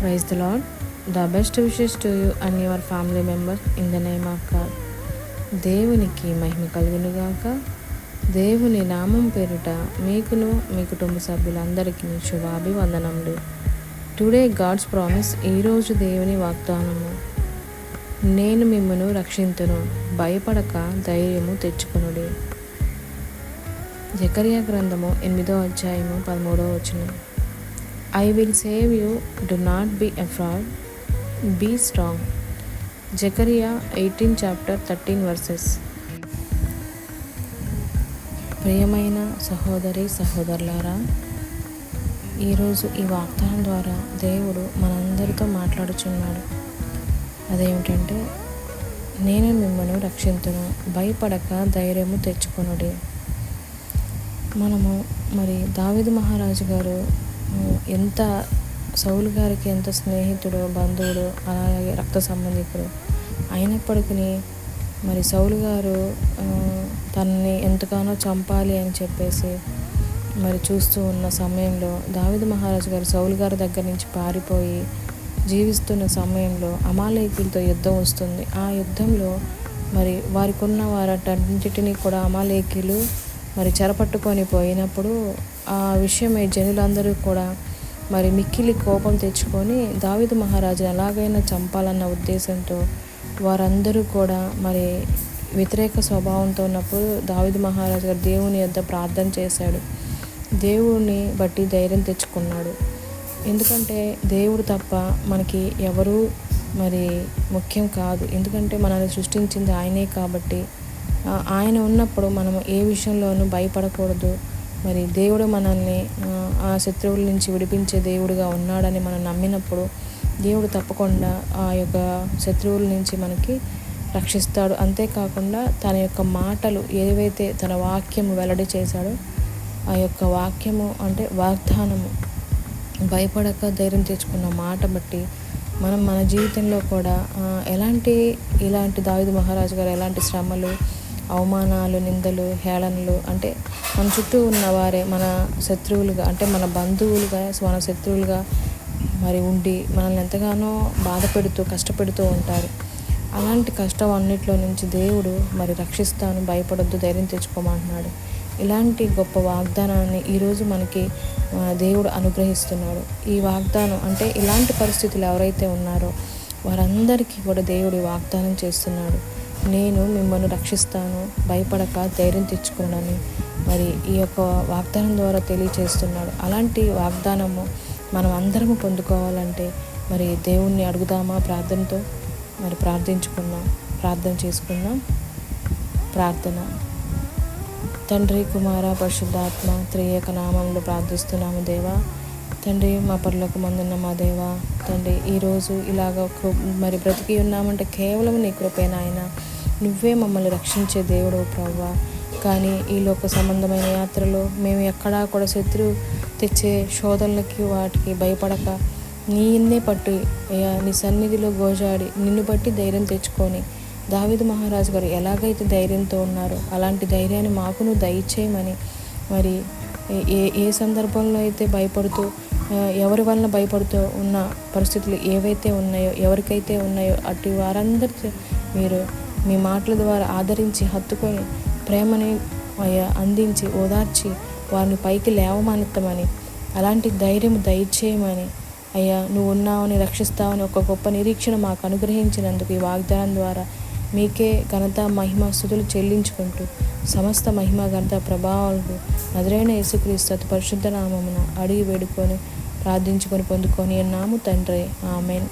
Praise the Lord. The best wishes to you and your family members in the name of God. దేవునికి మహిమ కలుగునుగాక. దేవుని నామం పేరిట మీకును మీ కుటుంబ సభ్యులందరికీ శుభాభివందనములు. Today God's promise. ఈరోజు దేవుని వాగ్దానము. నేను మిమ్మును రక్షింతును, భయపడక ధైర్యము తెచ్చుకొనుడి. జకరియా గ్రంథము 8వ అధ్యాయము 13వ వచనం. I will save you, do not be afraid, be strong. Zechariah 18 chapter 13 verses. ప్రియమైన సహోదరి సహోదరులారా, ఈరోజు ఈ వాగ్దానం ద్వారా దేవుడు మనందరితో మాట్లాడుచున్నాడు. అదేమిటంటే, నేను మిమ్మల్ని రక్షింతును, భయపడక ధైర్యము తెచ్చుకొనుడి. మనము దావీదు మహారాజు గారు ఎంత సౌలు గారికి ఎంత స్నేహితుడు, బంధువుడు, అలాగే రక్త సంబంధికుడు అయినప్పటికీ సౌలు గారు తనని ఎంతగానో చంపాలి అని చెప్పేసి చూస్తూ ఉన్న సమయంలో దావీదు మహారాజు గారు సౌలు గారి దగ్గర నుంచి పారిపోయి జీవిస్తున్న సమయంలో అమాలేకీయులతో యుద్ధం వస్తుంది. ఆ యుద్ధంలో వారికి ఉన్న వారన్నిటిని కూడా అమాలేకీయులు చెరపట్టుకొని పోయినప్పుడు ఆ విషయమై జనులందరూ కూడా మిక్కిలి కోపం తెచ్చుకొని దావీదు మహారాజుని ఎలాగైనా చంపాలన్న ఉద్దేశంతో వారందరూ కూడా వ్యతిరేక స్వభావంతో ఉన్నప్పుడు దావీదు మహారాజు గారు దేవుని యొద్ద ప్రార్థన చేశాడు. దేవుని బట్టి ధైర్యం తెచ్చుకున్నాడు. ఎందుకంటే దేవుడు తప్ప మనకి ఎవరూ ముఖ్యం కాదు. ఎందుకంటే మనల్ని సృష్టించింది ఆయనే కాబట్టి ఆయన ఉన్నప్పుడు మనం ఏ విషయంలోనూ భయపడకూడదు. దేవుడు మనల్ని ఆ శత్రువుల నుంచి విడిపించే దేవుడుగా ఉన్నాడని మనం నమ్మినప్పుడు దేవుడు తప్పకుండా ఆ యొక్క శత్రువుల నుంచి మనకి రక్షిస్తాడు. అంతేకాకుండా తన యొక్క మాటలు ఏవైతే తన వాక్యము వెల్లడి చేశాడో ఆ యొక్క వాక్యము అంటే వాగ్దానము, భయపడక ధైర్యం తెచ్చుకున్న మాట బట్టి మనం మన జీవితంలో కూడా ఇలాంటి దావీదు మహారాజు గారు ఎలాంటి శ్రమలు, అవమానాలు, నిందలు, హేళనలు అంటే మన చుట్టూ ఉన్న వారే మన శత్రువులుగా అంటే మన బంధువులుగా మన శత్రువులుగా ఉండి మనల్ని ఎంతగానో బాధ పెడుతూ కష్టపెడుతూ ఉంటారు. అలాంటి కష్టం అన్నిట్లో నుంచి దేవుడు రక్షిస్తాను, భయపడొద్దు, ధైర్యం తెచ్చుకోమంటున్నాడు. ఇలాంటి గొప్ప వాగ్దానాన్ని ఈరోజు మనకి దేవుడు అనుగ్రహిస్తున్నాడు. ఈ వాగ్దానం అంటే ఇలాంటి పరిస్థితులు ఎవరైతే ఉన్నారో వారందరికీ కూడా దేవుడు వాగ్దానం చేస్తున్నాడు. నేను మిమ్మల్ని రక్షిస్తాను, భయపడక ధైర్యం తెచ్చుకున్నానని ఈ యొక్క వాగ్దానం ద్వారా తెలియచేస్తున్నాడు. అలాంటి వాగ్దానము మనం అందరము పొందుకోవాలంటే దేవుణ్ణి అడుగుదామా? ప్రార్థనతో ప్రార్థన చేసుకుందాం. ప్రార్థన. తండ్రి, కుమార, పరిశుద్ధాత్మ త్రియేక నామంలో ప్రార్థిస్తున్నాము దేవా. తండ్రి, మా పరలోకమందున్న మా దేవా, తండ్రి, ఈరోజు ఇలాగ బ్రతికి ఉన్నామంటే కేవలం నీ కృపే నాయన. నువ్వే మమ్మల్ని రక్షించే దేవుడు ప్రభువా. కానీ ఈ లోక సంబంధమైన యాత్రలో మేము ఎక్కడా కూడా శత్రువు తెచ్చే శోధనలకి వాటికి భయపడక నీన్నే పట్టి నీ సన్నిధిలో గోజాడి నిన్ను బట్టి ధైర్యం తెచ్చుకొని దావీదు మహారాజు గారు ఎలాగైతే ధైర్యంతో ఉన్నారో అలాంటి ధైర్యాన్ని మాకును దయచేయమని ఏ సందర్భంలో అయితే భయపడుతూ ఎవరి వలన భయపడుతూ ఉన్న పరిస్థితులు ఏవైతే ఉన్నాయో ఎవరికైతే ఉన్నాయో అటు వారందరికీ మీరు మీ మాటల ద్వారా ఆదరించి హత్తుకొని ప్రేమని అందించి ఓదార్చి వారిని పైకి లేవమానెత్తమని అలాంటి ధైర్యం దయచేయమని అయ్యా, నువ్వు ఉన్నావని రక్షిస్తావని ఒక గొప్ప నిరీక్షణ మాకు అనుగ్రహించినందుకు ఈ వాగ్దానం ద్వారా మీకే ఘనత, మహిమ, స్తుతులు చెల్లించుకుంటూ సమస్త మహిమ, ఘనత, ప్రభావాలకు నజరైన యేసుక్రీస్తు అతి పరిశుద్ధ నామమున అడిగి వేడుకొని ప్రార్థించుకొని పొందుకొని ఉన్నాము తండ్రి. ఆమేన్.